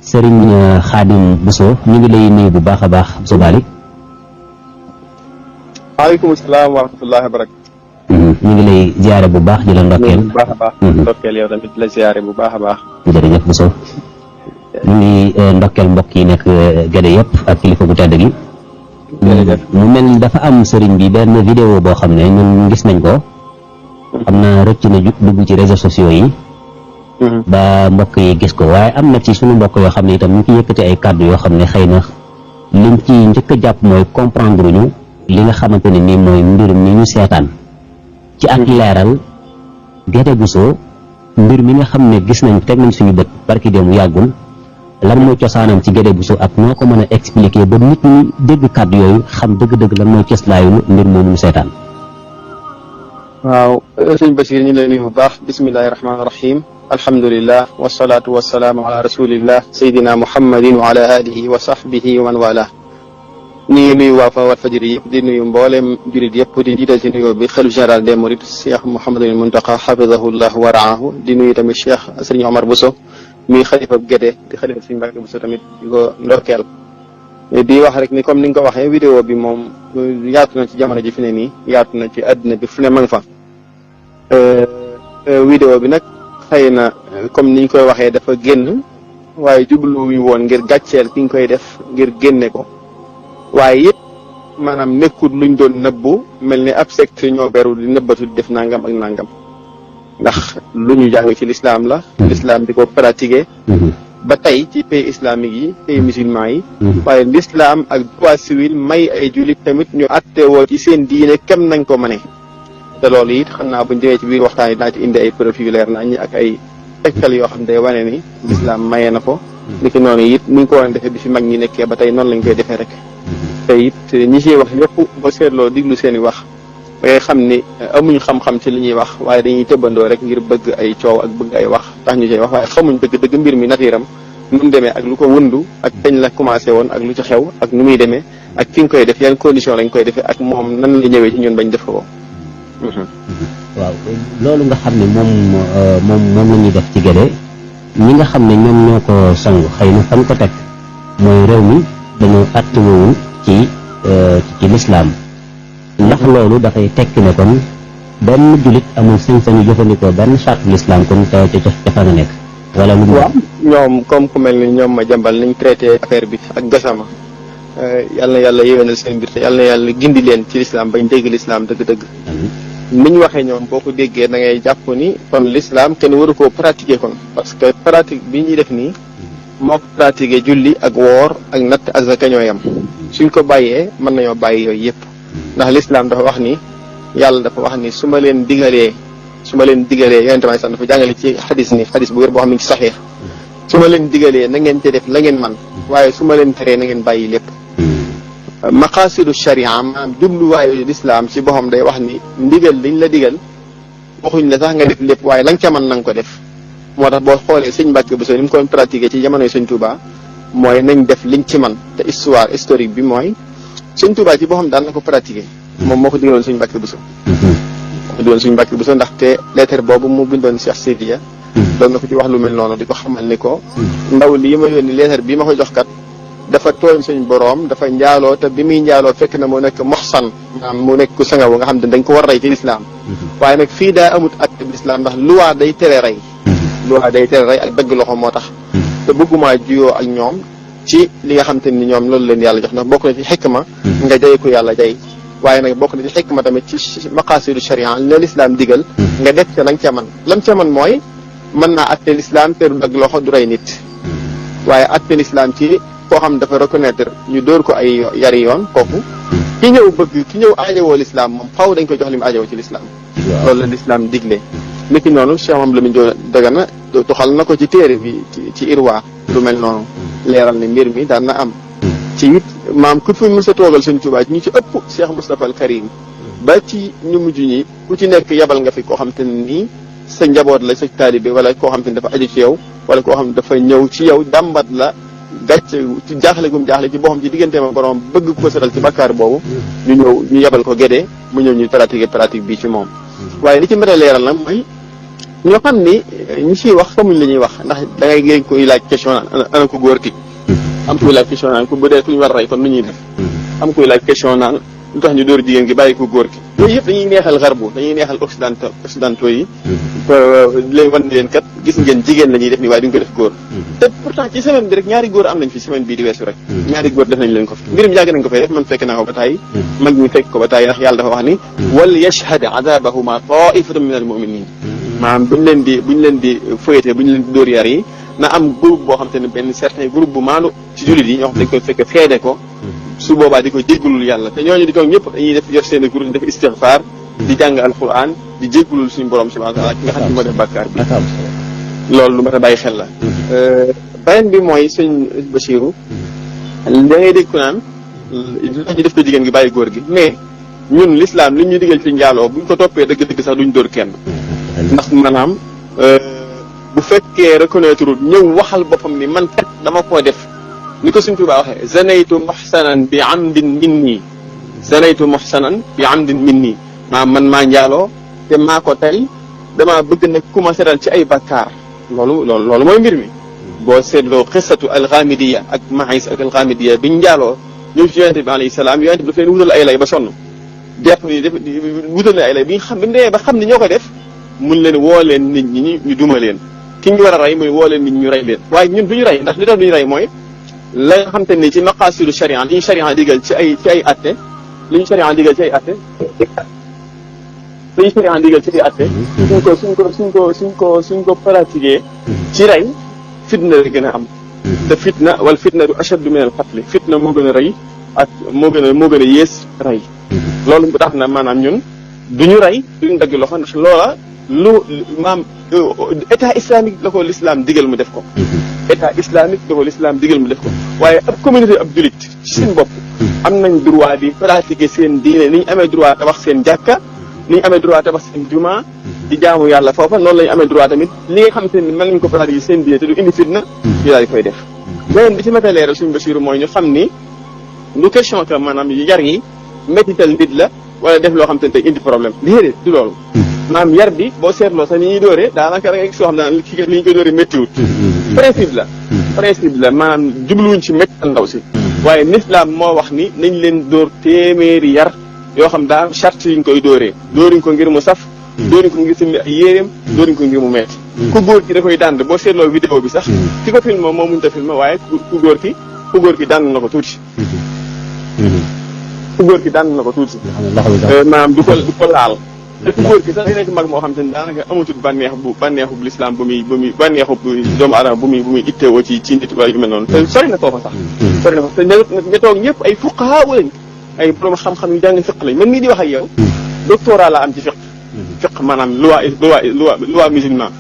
Serigne Khadim Bousso ñu ngi lay nuyu bu baax a baax Bousso Bally. waaleykum salaam wa rahmatullahi wa barakatuh. ñu ngi lay ziare bu baax di la ndokkeel. bu baax a baax. ndokkeel yow tamit la ziare bu baax a baax. jërëjëf Bousso. ñu ngi ndokkeel mbokk yi nekk Gédé yëpp ak kilifa gu tedd gi. jërëjëf mu mel ni dafa am sëriñ bi benn vidéo boo xam ne ñun gis nañ ko. xam naa rëcc na dugg ci réseaux sociaux yi. ba mbokk yi gis ko waaye am na ci suñu mbokk yoo xam ne itam ñu ngi yëkkati ay kàddu yoo xam ne xëy na liñ ci njëkk a jàpp mooy comprendre ñu li nga xamante ne nii mooy mbir mi ñu seetaan. ci ak leeral Gédé Bousso mbir mi nga xam ne gis nañ teg nañ suñu bët barki démb yàggul lan mooy cosaanam ci Gédé Bousso ak noo ko mën a expliquer ba nit ñi dégg kàddu yooyu xam dëgg-dëgg lan mooy cëslaayu mbir moomu ñu seetaan. waaw sëñ Bachir ñu lay nuyu bu baax bismillahi rahmaani rahim alhamdulillah wasalaatu wasalaamu ala rasulillah sayyidina muhammadin wa ala alihi wa sahbihi wa man wala ñu ngi nuyu waa Walfadjri yëpp di nuyu mboolem jurit yëpp di jiital ci nuyoo bi xalif général des mourides Cheikh Mouhamadul Muntaqa hafidahullah wa raahu di nuyu tamit Cheikh Serigne Omar Bousso muy xalifa Gédé di xalifa Serigne Mbacké Bousso tamit di ko ndokkeel di wax rek ni comme ni nga ko waxee vidéo bi moom yaatu na ci jamono ji fi ne nii yaatu na ci àddina bi fu ne ma nga fa vidéo bi nag xëy na comme niñ koy waxee dafa génn waaye jubluwuñu woon ngir gàcceel ki nga koy def ngir génne ko waaye it maanaam nekkul luñ doon nëbbu mel ni ab secte ñoo beru di nëbbatu di def nangam ak nangam ndax lu ñu jàng ci lislaam la lislaam di ko pratiquer ba tey ci pays islamique yi pays musulman yi waaye lislaam ak droit civil may ay jullit tamit ñu attewoo ci seen diine kem nañ ko mëne te loolu it xam naa buñ demee ci biir waxtaan yi daa ci indi ay preuve yu leer nañ ak ay tegtal yoo xam day wane ni lislaam mayee na ko li ki noonu it ni ñu ko war a defee bi fi mag ñi nekkee ba tey noonu lañ koy defee rek te it ñi ciy wax yëpp ba seetloo diglu seen i wax ba ngay xam ni amuñ xam-xam ci li ñuy wax waaye dañuy tëbbandoo rek ngir bëgg ay coow ak bëgg ay wax tax ñu cay wax waaye xamuñ dëgg mbir mi natiiram nu mu demee ak lu ko wëndu ak kañ la commencé woon ak lu ci xew ak nu muy demee ak fi nga koy def yan condition lañ koy defee ak moom nan la ñëwee ci ñun bañ def ko. waaw loolu nga xam ne moom la ñuy def ci Gédé ñi nga xam ne ñoom ñoo ko song xëy na fan ko teg mooy réew mi dañoo àttewul ci lislaam ndax loolu dafay tekki ne kon benn jullit amul sañ-sañu jëfandikoo benn charte lislaam kon ca fa nga nekk wala lu waaw ñoom comme ku mel ni ñoom ma jàmbal nañ traité affaire bi ak gasama yàlla na yàlla yéwénal seen mbir te yàlla na yàlla gindi leen ci lislaam bañ dégg lislaam dëgg-dëgg ni ñu waxee ñoom boo ko déggee da ngay jàpp ni kon lislaam kenn waru koo pratiquer kon parce que pratique bi ñuy def nii moo ko pratiquer julli ak woor ak natt azaka ñoo yam suñ ko bàyyee mën nañoo bàyyi yooyu yëpp ndax lislaam dafa wax ni yàlla dafa wax ni su ma leen digalee yonente may sax dafa jàngale ci xadis bu wér boo xam ne ci saxiix su ma leen digalee na ngeen te def la ngeen man waaye su ma leen teree na ngeen bàyyi lépp maqaasidu sharia maanaam jubluwaayu lislaam ci boppam day wax ni ndigal liñ la digal waxuñ la sax nga def lépp waaye la nga ca mën na nga ko def moo tax boo xoolee sëñ Mbàkke Bousso ni mu ko pratiquer ci jamonoy sëñ Touba mooy nañ def liñ ci man te histoire historique bi mooy sëñ Touba ci boppam daan na ko pratiquer moom moo ko digaloon sëñ Mbàkke Bousso moo ko digaloon sëñ Mbàkke Bousso ndaxte lettre boobu mu bindoon Cheikh Sidiya doon na ko ci wax lu mel noonu di ko xamal ni ko ndaw lii ma yónni lettre bi ma ko jox kat dafa tooñ suñ boroom dafa njaaloo te bi muy njaaloo fekk na mu nekk moxsan maanaam mu nekk ku sangawu nga xam ne dañ ko war a rey ci lislaam waaye nag fii daa amut atte bi lislaam ndax loi day tere rey ak dëgg loxo moo tax te bëggumaa juyoo ak ñoom ci li nga xam te ni ñoom loolu leen yàlla jox ndax bokk na ci xikma nga jay ko yàlla jay waaye nag bokk na ci xikma tamit ci maqaasidu sharia la lislaam digal nga def ca lañ ca man lam ca man mooy mën naa atte lislaam te du dëgg loxo du rey nit waaye atte lislaam ci koo xam dafa reconnaître ñu dóor ko ay yari yoon kooku ki ñëw aajowoo lislaam moom faaw dañ ko jox li mu aajowoo ci lislaam loolu la lislaam digle niki noonu Cheikh Mamadou Lamine Diop Dagana tuxal na ko ci téere bi ci irwa lu mel noonu leeral ni mbir mi daan na am ci it maam ku fi mës a toogal sëñ Tuubaa ñu ci ëpp Cheikh Moustapha al Karim ba ci ñu mujj ñi ku ci nekk yabal nga fi koo xam te ne nii sa njaboot la sa taalibe wala koo xam te ne dafa aju ci yow wala koo xam ne dafa ñëw ci yow dàmbat la gàcce ci jaaxle gum jaaxle ci boppam ci diggante ma borom bëgg ko setal ci bakkaar boobu ñu yebal ko Gédé mu ñëw ñu pratique bi ci moom waaye li ci mën a leeral nag mooy ñoo xam ni ñi ciy wax xamuñ li ñuy wax ndax da ngay géej koy laaj question naan ana ko góor ki am kuy laaj question naan ku bu dee ku ñu war a rey kon nu ñuy def am kuy laaj question naan lu tax ñu dóor jigéen gi bàyyi ko góor ki yooyu yëpp dañuy neexal xarbu dañuy neexal occidentaux yi leen wan leen kat gis ngeen jigéen la ñuy def ni waaye duñ ko def góor te pourtant ci semaine bi rek ñaari góor am nañ fi semaine bii di weesu rek ñaari góor def nañ leen ko fi mbirum yàgg nañ ko fay def man fekk naa ko ba tàyyi mag ñi fekk ko ba tàyyi ndax yàlla dafa wax ni wal yashhad adabahuma ta'ifatun min al mu'minin maanaam buñ leen di fëyete buñ leen di dóor yar yi na am groupe boo xam te ne benn certain groupe bu maanu ci jullit yi ñoo xam dañ koy fekk feede ko su boobaa di ko jéggulul yàlla te ñooñu di toog ñëpp dañuy def yor seen groupe def istighfar di jàng alquran di jéggulul suñu borom subhanahu wa ta'ala ki nga xam ne moo def bàkkaar bi loolu lu mat a bàyyi xel la beneen bi mooy sëñ Bachirou da ngay dégg ku naan lu tax ñu def ko jigéen gi bàyyi góor gi mais ñun l'islam li ñu digal ci njaaloo buñ ko toppee dëgg-dëgg sax duñ dóor kenn ndax maanaam bu fekkee reconnaître ñëw waxal boppam ni man kat dama koo def ni ko Sëñ Tuubaa waxee zanaytu muhsanan bi amdin minni zanaytu muhsanan bi amdin minni man maa njaaloo te maa ko tey damaa bëgg nag commencé dal ci ay bakkaar loolu mooy mbir mi boo seetloo xissatu alxamidiya ak Maïs ak alxamidiya biñ njaaloo ñëw ci yonente bi alayhi salaam yonente bi daf leen wutal ay lay ba sonn def ni wutal leen ay lay bi xam bi mu demee ba xam ni ñoo ko def mun leen woo leen nit ñi ñu duma leen ki ñu war a rey muy woo leen nit ñi ñu rey leen waaye ñun duñu rey ndax li tax duñu rey mooy la nga xam te ni ci maqaasidu sharia li ñu sharia digal ci ay atte li ñu sharia digal ci ay atte li ñu sharia digal ci ay atte suñ ko pratiquer ci rey fitna la gën a am te fitna wala fitna du ashaddu min al qatl fitna moo gën a rey ak moo gën a yées rey loolu bu tax na maanaam ñun duñu rey duñu dagg loxo ndax loola lu maam état islamique la ko l'islam digal mu def ko état islamique la ko l'islam digal mu def ko waaye ab communauté ab julit ci seen bopp am nañ droit di pratiquer seen diine ni ñu amee droit tabax seen jàkka ni ñu amee droit tabax seen juma di jaamu yàlla foofa noonu la ñu amee droit tamit li nga xamante ni mën nañ ko pratiquer seen diine te du indi fitna ñu daal di koy def beneen bi ci mata leeral suñu Basiru mooy ñu xam ni lu question que maanaam yar yi métital nit la wala def loo xam te ne day indi problème déedéet du loolu maanaam yar bi boo seetloo sax ni ñuy dóoree daanaka da ngay gis soo xam ne li ñu koy dóoree méttiwut principe la maanaam jubluwuñ ci méttal ndaw si waaye l'islam moo wax ni nañ leen dóor téeméeri yar yoo xam daa charte yi ñu koy dóoree dóoruñ ko ngir mu saf dóoruñ ko ngir simbi ay yéreem dóoruñ ko ngir mu metti ku góor ki da koy dànd boo seetloo vidéo bi sax ki ko filmé moo mënut a filmé waaye ku góor ki dànd na ko tuuti ku góor ki dànd na ko tuuti maanaam du ko laal te ku góor ki sax day nekk mag moo xam te ne daanaka amatul bànneexu l'islam bu muy bànneexu doomu aadama bu muy itteewoo ci nit wala yu mel noonu te sori na foofa sax sori na foofa te ña toog ñëpp ay fuqahaa lañ ay borom xam-xam yu jàng fiq lañ man mii di wax ak yow doctorat la am ci fiq maanaam loi musulman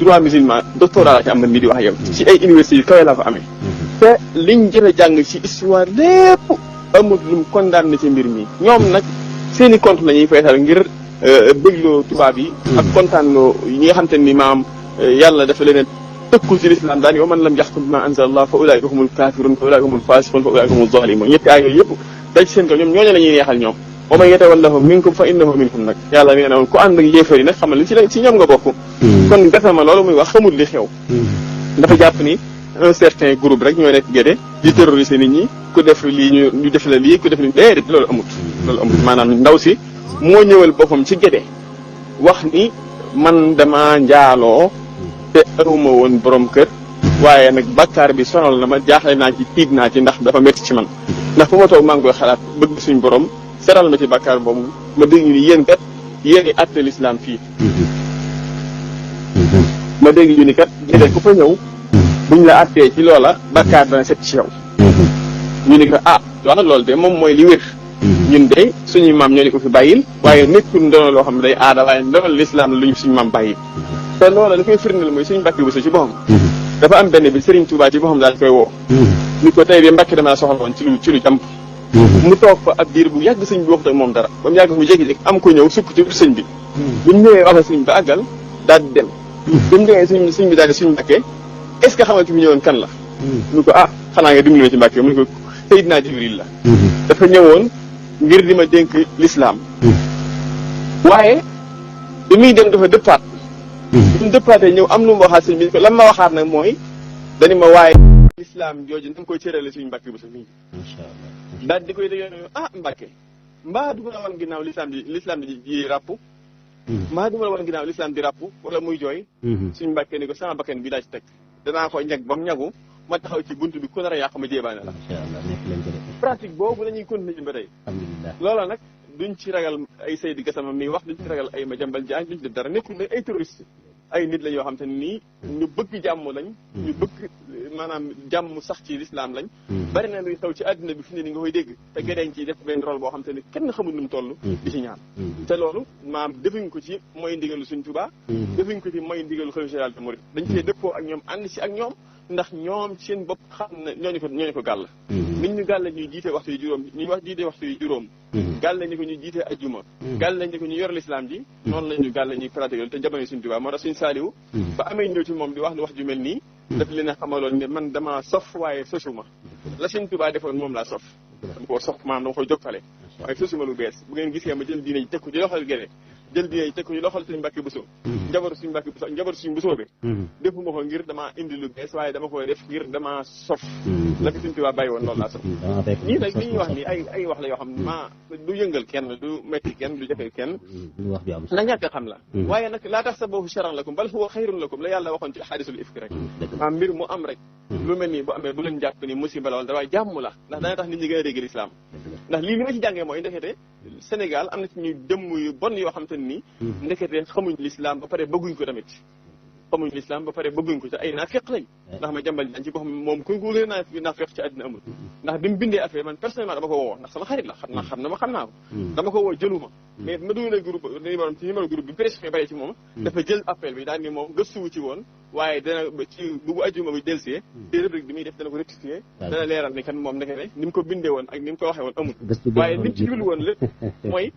droit musulman doctorat la ci am man mii di wax ak yow ci ay université yu kawe laa fa amee te liñ jël a jàng ci histoire lépp amul lu mu condamné ci mbir mi ñoom nag seeni compte la ñuy feetal ngir bégloo tubaab yi ak kontaanloo ñi nga xam te ni maam yàlla dafa leen tëkkul ci l'islam daal wa man lam yaxkum bima anzala Allah fa ulaika humul kafirun fa ulaika humul fasiqun fa ulaika humul zalimun ñetti ay yooyu yëpp daj seen ko ñoom ñooñu la ñuy neexal ñoom wa man yatawallahum minkum fa innahu minhum nag yàlla nee na woon ku ànd ak yéefar yi nag xamal li ci ñoom nga bokk kon gasama loolu muy wax xamul li xew dafa jàpp ni un certain groupe rek ñoo nekk géde di terroriser nit ñi ku def lii ñu def la lii ku def lii déedéet loolu amut maanaam ndaw si moo ñëwal boppam ci géde wax ni man dama njaaloo te awuma woon borom kër waaye nag bàkkaar bi sonal na ma jaaxle naa ci tiit naa ci ndax dafa métti ci man ndax fu ma toog maa ngi koy xalaat bëgg suñ borom seral ma ci bàkkaar boobu ma dégg ñu ni yéen kat yéen i àtte l'islam fii ma dégg ñu ni kat géde ku fa ñëw buñ la àttee ci loola bàkkaar dana set ci yow ñu ni ko waaw loolu de moom mooy li wér ñun de suñuy maam ñoo ni ko fi bàyyil waaye nekkul ndono loo xam ne day aada waaye ndono l'islam la lu ñu suñu maam bàyyil te loola li koy firndeel mooy suñu Mbàkke Buso ci boppam dafa am benn bi Serigne Touba ci boppam daal koy woo ni ko tey de Mbàkke dama soxla woon ci lu jàmp mu toog fa ab diir bu yàgg sëñ bi waxut ak moom dara ba mu yàgg mu jékki-jékki am ko ñëw sukk ci sëñ bi bu ñu ñëwee wax sëñ bi ba àggal daal di dem bu ñu demee sëñ bi daal di suñu Mbàkke est-ce que xam nga ki mu ñëwoon kan la ñu ko xanaa nga dimbali ma ci Mbàkke mu ne ko Seydina Jibril la dafa ñëwoon ngir di ma dénk l'islam waaye bi muy dem dafa dëppaat bu ñu dëppaatee ñëw am lu mu waxaat sëñ bi ko lan ma waxaat nag mooy dañu ma waaye lislaam jooju na nga koy cërale suñu Mbàkke bu sa mii daal di koy dégg Mbàkke mbaa du ma la wan ginnaaw lislaam di ràpp mbaa du ma la wan ginnaaw lislaam di ràpp wala muy jooy suñu Mbàkke ni ko sama bakkan bi daa ci teg danaa ko ñag ba mu ñagu ma taxaw ci buntu bi ku nar a yàq ma jéebaane la pratique boobu la ñuy continuer ba tey loola nag duñ ci ragal ay Seydi Gassama mi wax duñ ci ragal ay Madiambal Diagne duñ ci def dara nekkul ne ay terroriste ay nit la yoo xam te ne nii ñu bëgg jàmm lañ ñu bëgg maanaam jàmm sax ci lislaam lañ bari na luy xew ci àddina bi fi ne ni nga koy dégg te gëdeeñ ci def benn rôle boo xam te ne kenn xamul nu mu toll di ci ñaan te loolu maam defuñ ko ci mooy ndigalu Sëñ Tuubaa defuñ ko ci mooy ndigalu xalifa général des mourides dañ cee dëppoo ak ñoom ànd ci ak ñoom ndax ñoom seen bopp xam na ñooñu ko gàll nit ñu gàll ñuy jiite waxtu yu juróom ñu wax jiite waxtu yu juróom gàll ñu ko ñu jiite ajjuma gàll ñu ko ñu yor lislaam ji noonu la ñu gàll ñuy pratiquer te jamono Sëñ Tuubaa moo tax Sëñ Saaliwu ba amee ñëw ci moom di wax lu wax ju mel nii daf leen a xamaloon ne man dama sof waaye sosuma la Sëñ Tuubaa defoon moom laa sof dama koo sof maanaam dama koy jokkale waaye sosuma lu bees bu ngeen gisee ma jël diine ji teg ko ci loxol gene jël diine ji teg ko ci loxol Sëñ Mbàkke Buso njabaru Sëñ Mbàkke Buso njabaru Sëñ Buso bi defuma ko ngir dama indi lu bees waaye dama koy def ngir dama sof la ko Sëñ Tuubaa bàyyi woon loolu laa sof ñii nag li ñuy wax ni ay wax la yoo xam ne ma du yëngal kenn du metti kenn du jafe kenn na ñàkk xam la waaye nag laa tax sa boobu charan lakum bal huwa xayrun lakum la yàlla waxoon ci hadisul ifki rek maam mbir mu am rek lu mel nii bu amee bu leen jàpp ni musiba la wala da waaye jàmm la ndax dana tax nit ñi gën a dégg lislaam ndax lii li ma ci jàngee mooy ndekete Sénégal am na ci ñu dëmm yu bon yoo xam te ne nii ndekete xamuñ lislaam ba pare bëgguñ ko tamit xamuñ lislaam ba pare bëgguñ ko te ay naafeq lañ ndax Madiambal Diagne ci boo xam moom ku leen naafeq ci àddina amul ndax bi mu bindee affaire man personnellement dama ko woo ndax sama xarit la xam naa ko dama ko woo jëluma mais ma dugalee groupe ci numéro groupe bi presque bàyyi ci moom dafa jël appel bi daal ni moom gëstuwu ci woon waaye dana ci bu ajjuma bi delsee te rubrique bi muy def dana ko rectifier dana leeral ni kan moom ndeke ne ni mu ko bindee woon ak ni mu ko waxee woon amul waaye li mu ci jublu woon lépp mooy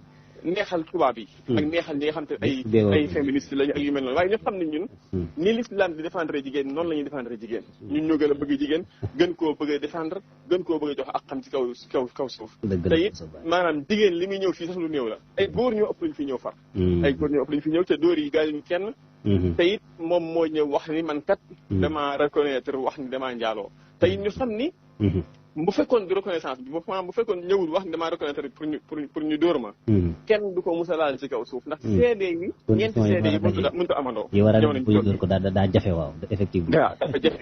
neexal tubaab yi ak neexal ñi nga xam te ay féministes lañu ak yu mel noonu waaye ñëpp xam ne ñun ni l'islam di défendre jigéen noonu la ñuy défendre jigéen ñun ñoo gën a bëgg jigéen gën koo bëgg a défendre gën koo bëgg a jox ak xam ci kaw suuf te it maanaam jigéen li muy ñëw fii sax lu néew la ay góor ñoo ëpp lañu fi ñëw far ay góor ñoo ëpp lañu fi ñëw te dóor yi gaañuñ kenn te it moom moo ñëw wax ni man kat dama reconnaître wax ni damaa njaaloo te it ñu xam ni bu fekkoon di reconnaissance bi maanaam bu fekkoon ñëwul wax ni damaa reconnaître pour ñu dóor ma kenn du ko musa laal ci kaw suuf ndax seede yi ñeenti seede yi mënut a amandoo dóor ko daa jafe waaw effectivement waaw dafa jafe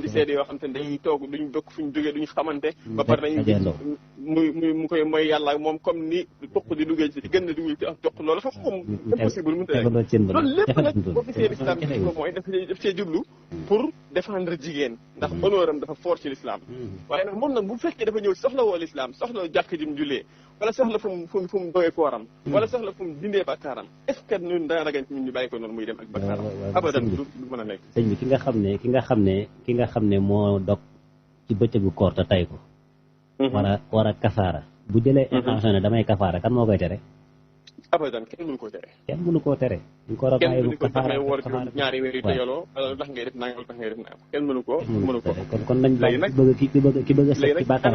di seede yoo xam te ne dañuy toog duñ bokk fuñ jógee duñ xamante ba pare dañuy mu koy mooy yàlla moom comme ni toq di duggee ci gën a duggee ci ak toq loolu dafa xam impossible mënut a nekk loolu lépp nag boo gisee l'islam bi ko mooy daf cee jublu pour défendre jigéen ndax honneur am dafa fort ci l'islam waaye nag moom nag bu fekkee dafa ñëw soxla woo l'islam soxla jàkk ji mu jullee wala soxla fu mu doyee kooram wala soxla fu mu dindee bakkaaram est-ce que ñun dana ragal ñun ñu bàyyi ko noonu muy dem ak bakkaaram abadan du mën a nekk sëñ bi ki nga xam ne moo dog ci bëccëgu koor te tay ko war a kafaara bu jëlee intention ne damay kafaara kan moo koy tere abadan kenn mënu koo tere ñu ko war a bàyyi bu kafaara woor ñaari weer yu tegaloo wala tax ngay def naa wala tax ngay def naa kenn mënu ko kon nañ bàyyi ki bëgg a set ci bàkkaar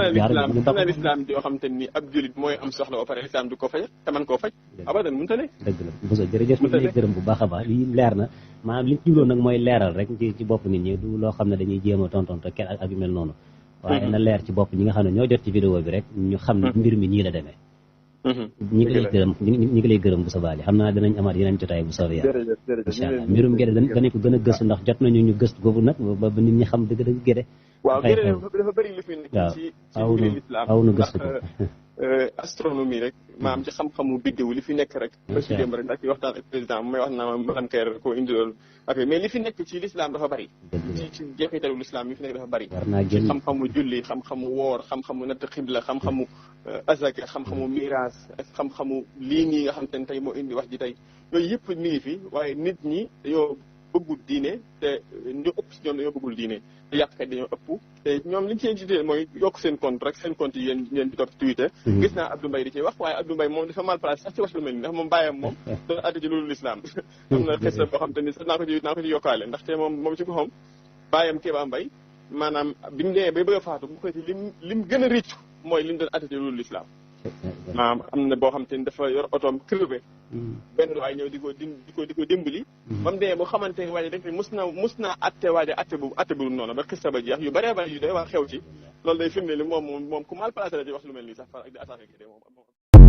xanaa lislaam yoo xam te ni ab julit mooy am soxla ba pare lislaam du ko faj te man koo faj abadan mënta ne dëgg la Bousso jërëjëf ñu lay gërëm bu baax a baax lii leer na maanaam li ñu jubloon nag mooy leeral rek ci bopp nit ñi du loo xam ne dañuy jéem a tontonte kenn ak yu mel noonu waaye na leer ci bopp ñi nga xam ne ñoo jot ci vidéo bi rek ñu xam ne mbir mi nii la demee ñi ngi lay gërëm bu soobee xam naa dinañ amaat yeneen jotaay bu soobee yàlla incha allah mbirum Guédé danañ ko gën a gëstu ndax jot nañu ñu gëstu boobu nag ba nit ñi xam dëgg Guédé waaw Guédé dafa bëri lu fi nekk ci mbiri lislaam waaw nu gëstu ko astronomie rek maam ci xam-xamu biddew li fi nekk rek ci démb rek ndax ci waxtaan ak président may wax naa madame Kayre koo indiloon affaire mais li fi nekk ci l'islam dafa bëri ci jeexitalu l'islam yi fi nekk dafa bëri ci xam-xamu julli xam-xamu woor xam-xamu natt xibla xam-xamu azaka xam-xamu miraas ak xam-xamu lii nii nga xam te ne tey moo indi wax ji tey yooyu yëpp mi ngi fi waaye nit ñi dañoo bëggul diine te ñu ëpp si ñoom dañoo bëggul diine te yàqkat dañoo ëpp te ñoom li ñu seen jiitee mooy yokk seen compte rek seen compte yi yéen di topp Twitter gis naa Abdou Mbaye di ci wax waaye Abdou Mbaye moom dafa mal placé sax ci wax lu mel ni ndax moom bàyyam moom doon addi ci loolu l'islam am na xes boo xam te ni sax naa ko ci yokkaale ndaxte moom ci ko xam bàyyam Kéba Mbaye maanaam bi mu demee bay bëgg a faatu bu ko ci lim gën a rëccu mooy lim doon addi ci loolu l'islam maanaam am na boo xam te ni dafa yor otoom crevé benn waay ñëw di ko dimbali ba mu demee boo xamante ne waaye rek mus naa atte waaye atte bu noonu ba xista ba jeex yu bëree bëri yu doy waar xew ci loolu day firnde li moom ku mal placé la ci wax lu mel nii sax far ak di attaqué kii de moom